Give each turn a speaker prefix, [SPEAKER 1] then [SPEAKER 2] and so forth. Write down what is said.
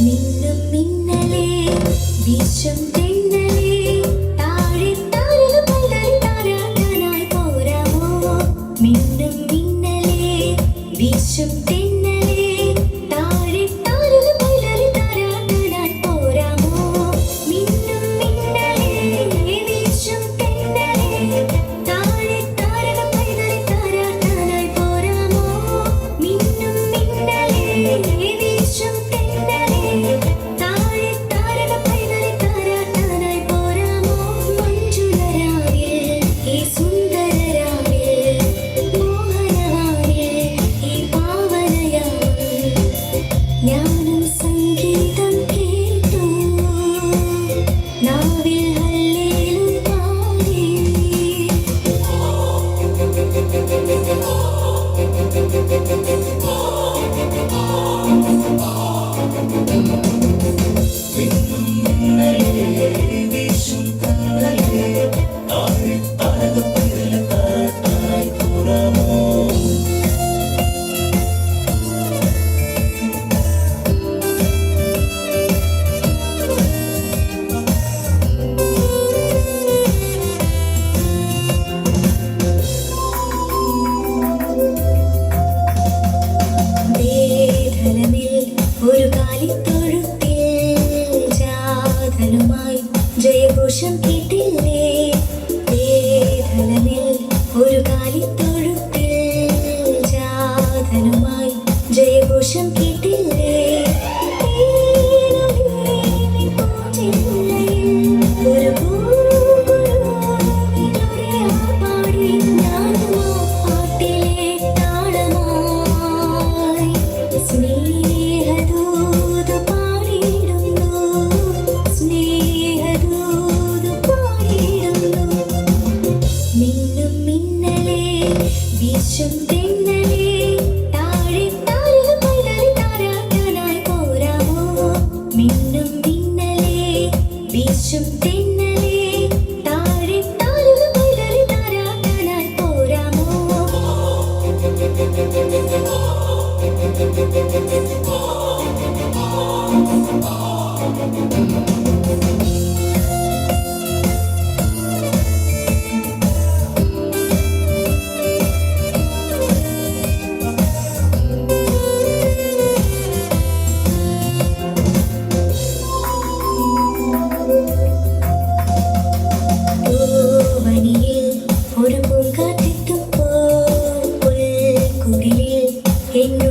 [SPEAKER 1] മിന്നും മിന്നലേ വീശും തെന്നലേ താഴെ താരക പൈതൽ താരാട്ടാനായി പോരാമോ. മിന്നും മിന്നലേ വീശും തെന്നലേ താഴെ താരക പൈതൽ താരാട്ടാനായി പോരാമോ. മിന്നും മിന്നലേ വീശും തെന്നലേ താഴെ താരക പൈതൽ താരാട്ടാനായി പോരാമോ. മിന്നും മിന്നലേ വീശും താഴെ താരക പൈതൽ താരാട്ടാനായി പോരാമോ. മഞ്ജുളരാവിൽ ഈ സുന്ദരരാവിൽ മോഹനവാനിൽ ഈ പാവനയാവിൽ ഞാനും സംഗീതം കേട്ടു നാവിൽ ഹല്ലേലൂയ പാടി. ഒരു കാലിത്തൊഴുത്തിൽ ജാതനുമായി ജയഘോഷം കേട്ടില്ലേ. വേദനമിൽ ഒരു കാലിത്തൊഴുത്തിൽ ജാതനുമായി ജയഘോഷം കേട്ടില്ലേ. ഒരു പാടി ഞാനുമോ പാട്ടിലെ താളമായി സ്നേഹദൂത് പാടിയിടുന്നു സ്നേഹദൂത് പാടിയിടുന്നു. മിന്നും മിന്നലേ വീശും തെന്നലേ താഴെ താരക പൈതൽ താരാട്ടാനായി പോരാമോ. മിന്നും മിന്നലേ വീശും തെന്നലേ താഴെ താരക പൈതൽ താരാട്ടാനായി പോരാമോ. പൂവനിയിൽ ഒരു പൂങ്കാറ്റെത്തുമ്പോൾ പുൽക്കുടിലിൽ എന്നോട്